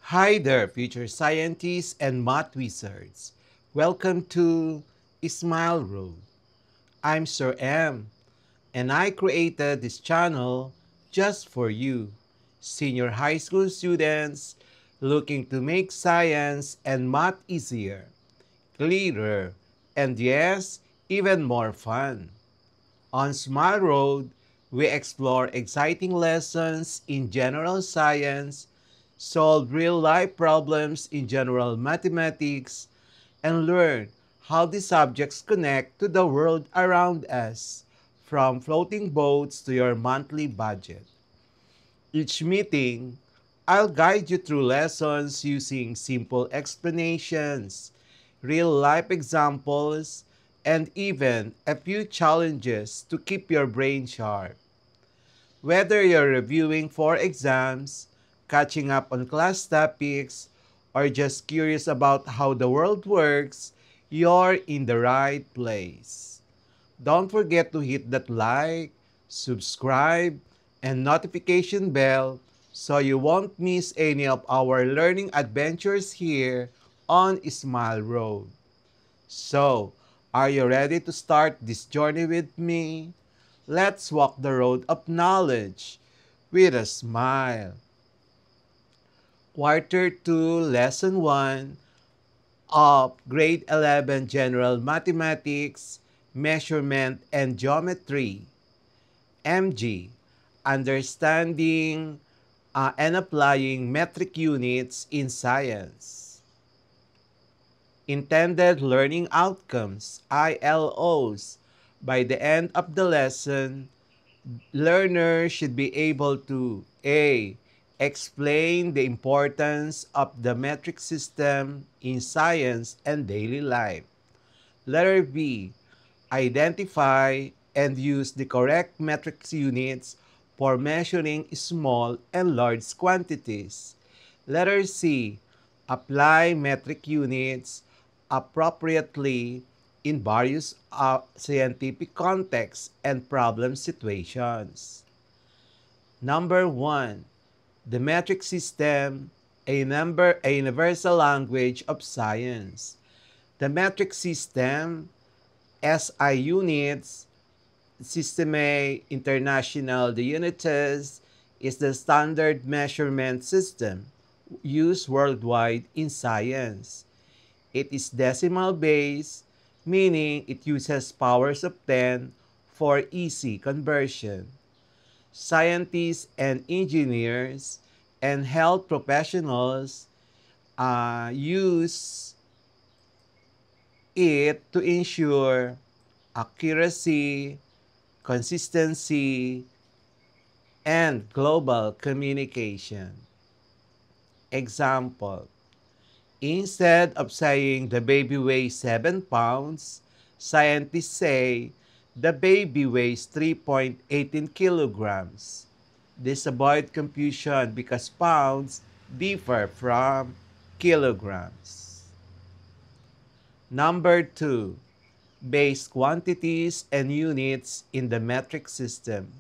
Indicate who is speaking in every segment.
Speaker 1: Hi there, future scientists and math wizards. Welcome to Smile Road. I'm Sir M, and I created this channel just for you, senior high school students looking to make science and math easier, clearer, and yes, even more fun. On Smile Road, we explore exciting lessons in general science, solve real life problems in general mathematics, and learn how these subjects connect to the world around us, from floating boats to your monthly budget. Each meeting, I'll guide you through lessons using simple explanations, real life examples, and even a few challenges to keep your brain sharp. Whether you're reviewing for exams, catching up on class topics, or just curious about how the world works, you're in the right place. Don't forget to hit that like, subscribe, and notification bell so you won't miss any of our learning adventures here on Smile Road. So, are you ready to start this journey with me? Let's walk the road of knowledge with a smile. Quarter 2, Lesson 1 of Grade 11 General Mathematics, Measurement and Geometry. MG, Understanding and Applying Metric Units in Science. Intended Learning Outcomes, ILOs. By the end of the lesson, learners should be able to A. Explain the importance of the metric system in science and daily life. Letter B. Identify and use the correct metric units for measuring small and large quantities. Letter C. Apply metric units appropriately in various scientific contexts and problem situations. Number 1. The metric system, a universal language of science. The metric system, SI units, Systeme International de Unités, is the standard measurement system used worldwide in science. It is decimal based, meaning it uses powers of 10 for easy conversion. Scientists and engineers and health professionals use it to ensure accuracy, consistency, and global communication. Example: instead of saying the baby weighs 7 pounds, scientists say the baby weighs 3.18 kilograms. This avoids confusion because pounds differ from kilograms. Number 2. Base quantities and units in the metric system.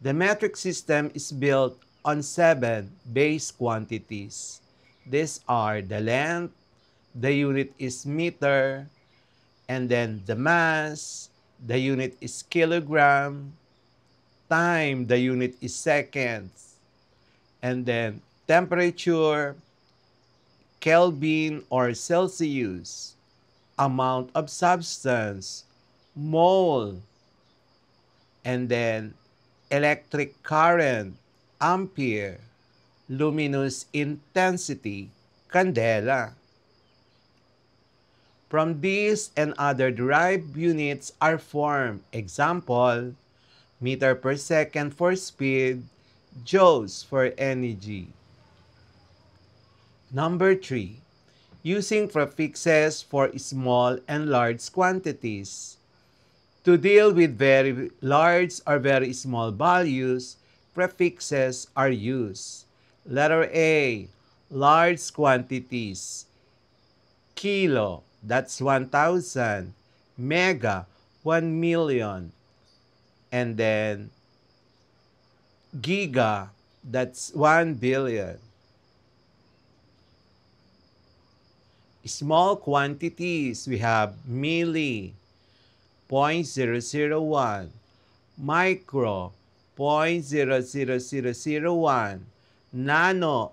Speaker 1: The metric system is built on 7 base quantities. These are the length, the unit is meter, and then the mass, the unit is kilogram, time, the unit is seconds, and then temperature, Kelvin or Celsius, amount of substance, mole, and then electric current, ampere, luminous intensity, candela. From these and other derived units are formed. Example, meter per second for speed, joules for energy. Number 3. Using prefixes for small and large quantities. To deal with very large or very small values, prefixes are used. Letter A, large quantities. Kilo, that's 1,000. Mega, 1,000,000. And then giga, that's 1 billion. Small quantities, we have milli, 0.0001, micro, 0.00001, nano,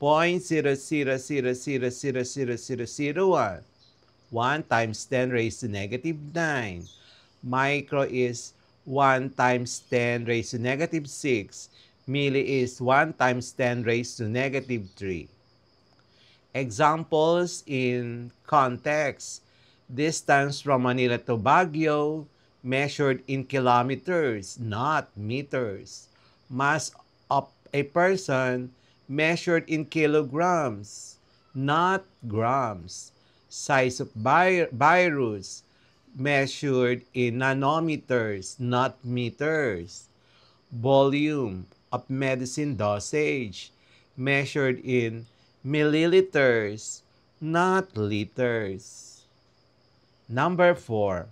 Speaker 1: 0.0000001. 1 times 10 raised to negative 9. Micro is 1 times 10 raised to negative 6. Milli is 1 times 10 raised to negative 3. Examples in context. Distance from Manila to Baguio measured in kilometers, not meters. Mass of a person measured in kilograms, not grams. Size of virus measured in nanometers, not meters. Volume of medicine dosage measured in milliliters, not liters. Number 4.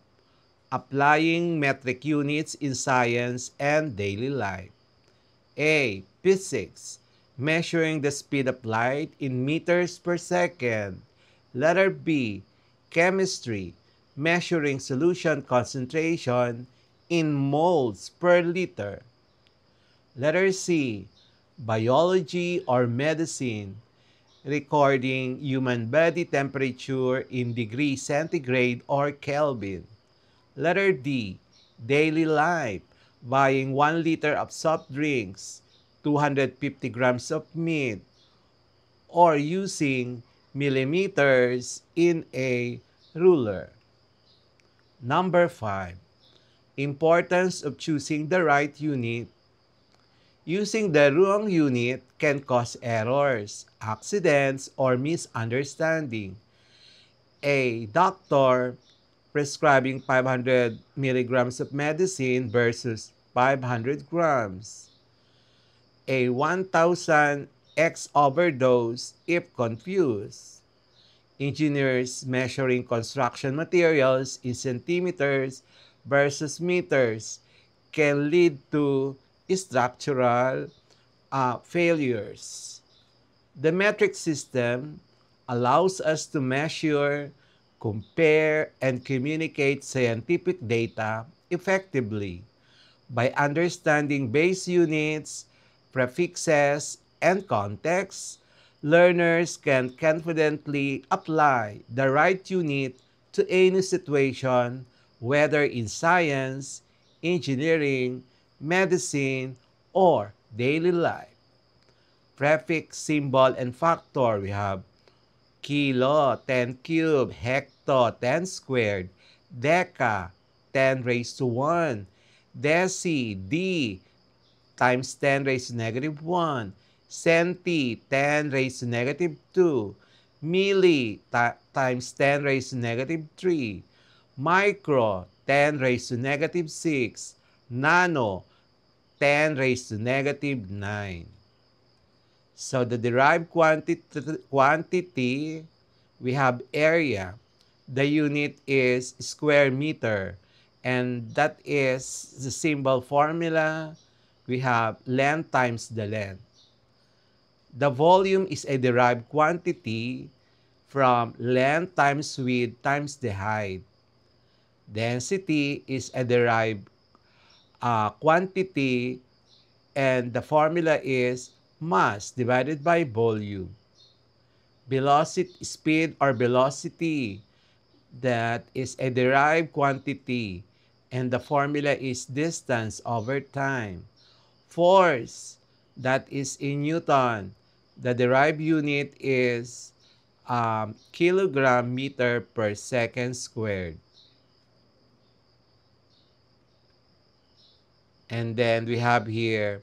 Speaker 1: Applying metric units in science and daily life. A. Physics. Measuring the speed of light in meters per second. Letter B. Chemistry. Measuring solution concentration in moles per liter. Letter C. Biology or medicine. Recording human body temperature in degrees centigrade or Kelvin. Letter D. Daily life. Buying 1 liter of soft drinks, 250 grams of meat, or using millimeters in a ruler. Number 5. Importance of choosing the right unit. Using the wrong unit can cause errors, accidents, or misunderstanding. A doctor prescribing 500 milligrams of medicine versus 500 grams. A 1,000x overdose if confused. Engineers measuring construction materials in centimeters versus meters can lead to structural failures. The metric system allows us to measure, compare, and communicate scientific data effectively. By understanding base units, prefixes, and context, learners can confidently apply the right unit to any situation, whether in science, engineering, medicine, or daily life. Prefix, symbol, and factor, we have kilo, 10 cubed, hecto, 10 squared, deca, 10 raised to 1, deci, d, times 10 raised to negative 1, centi, 10 raised to negative 2, milli, times 10 raised to negative 3, micro, 10 raised to negative 6, nano, 10 raised to negative 9. So the derived quantity, we have area. The unit is square meter. And that is the symbol formula. We have length times the length. The volume is a derived quantity from length times width times the height. Density is a derived quantity, and the formula is mass divided by volume. Velocity, speed or velocity, that is a derived quantity, and the formula is distance over time. Force, that is in Newton, the derived unit is kilogram meter per second squared. And then we have here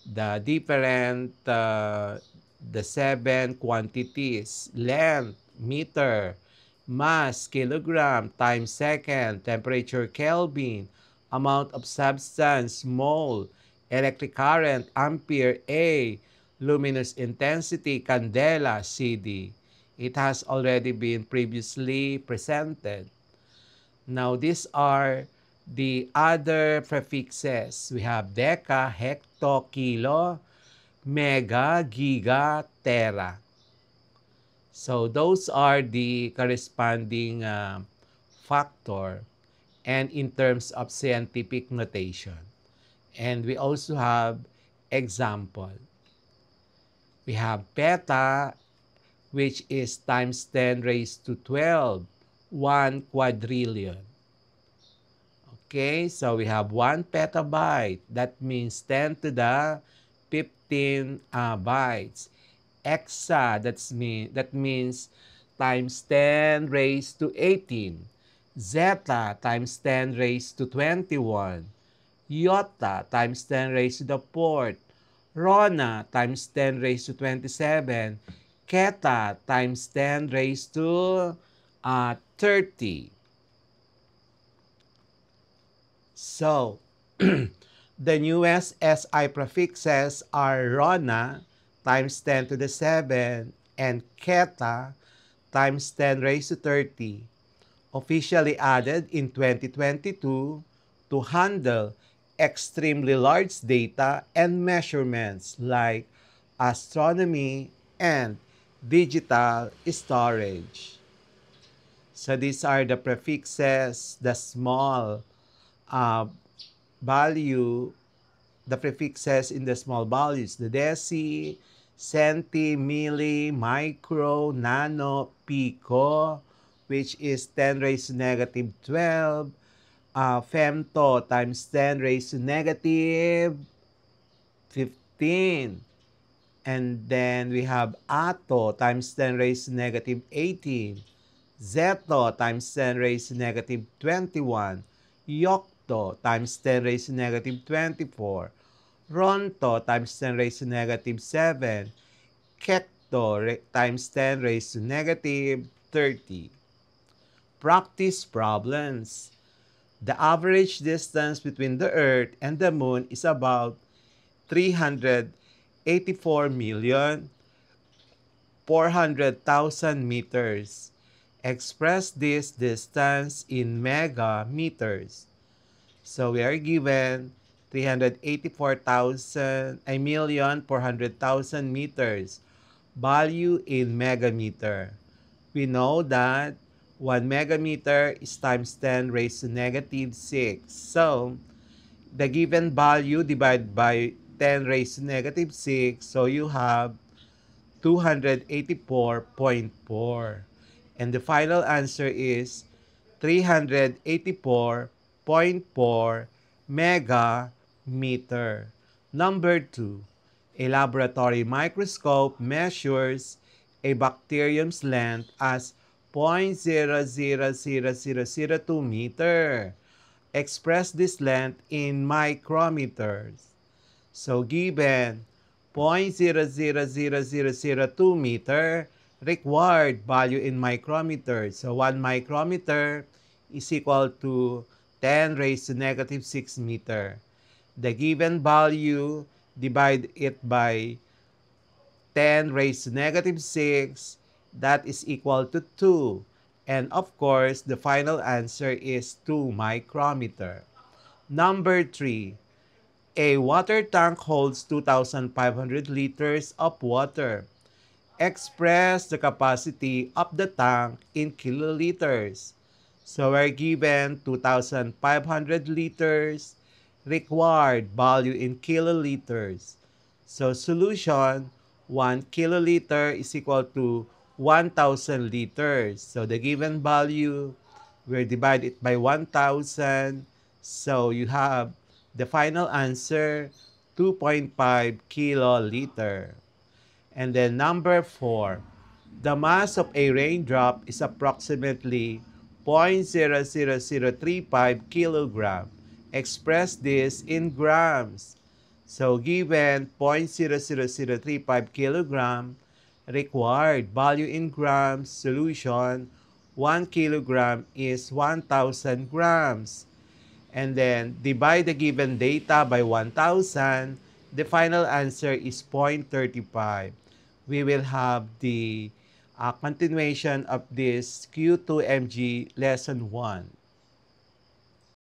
Speaker 1: the different, the 7 quantities: length, meter; mass, kilogram; time, second; temperature, Kelvin; amount of substance, mole; electric current, ampere, A; luminous intensity, candela, CD. It has already been previously presented. Now, these are the other prefixes. We have deca, hecto, kilo, mega, giga, tera. So those are the corresponding factor and in terms of scientific notation. And we also have example. We have peta, which is times 10 raised to 12, 1 quadrillion. Okay, so we have 1 petabyte. That means 10 to the 15 bytes. Exa, that means times 10 raised to 18. Zeta times 10 raised to 21. Iota times 10 raised to the 4th. Rona times 10 raised to 27. Keta times 10 raised to 30. So, the newest SI prefixes are Rona times 10 to the 7 and Keta times 10 raised to 30, officially added in 2022 to handle extremely large data and measurements like astronomy and digital storage. So these are the prefixes, the small uh, value, the prefixes in the small values, the deci, centi, milli, micro, nano, pico, which is 10 raised to negative 12, femto times 10 raised to negative 15. And then we have atto times 10 raised to negative 18. Zeto times 10 raised to negative 21. Yocto times 10 raised to negative 24. Ronto times 10 raised to negative 7. Kecto times 10 raised to negative 30. Practice problems. The average distance between the Earth and the Moon is about 384,400,000 meters. Express this distance in megameters. So we are given 384,400,000 meters. Value in megameter. We know that 1 megameter is times 10 raised to negative 6. So, the given value divided by 10 raised to negative 6. So, you have 284.4. And the final answer is 384.4 megameter. Number 2. A laboratory microscope measures a bacterium's length as 0.000002 meter. Express this length in micrometers. So given 0.000002 meter, required value in micrometers. So 1 micrometer is equal to 10 raised to negative 6 meter. The given value, divide it by 10 raised to negative 6, that is equal to 2. And of course, the final answer is 2 micrometer. Number 3. A water tank holds 2,500 liters of water. Express the capacity of the tank in kiloliters. So we're given 2,500 liters, required value in kiloliters. So solution, 1 kiloliter is equal to 1,000 liters. So the given value, we divide it by 1,000. So you have the final answer, 2.5 kiloliter. And then number 4, the mass of a raindrop is approximately 0.00035 kilogram. Express this in grams. So given 0.00035 kilogram, required value in grams, solution, 1 kilogram is 1,000 grams. And then divide the given data by 1,000, the final answer is 0.35. We will have the continuation of this Q2MG lesson 1.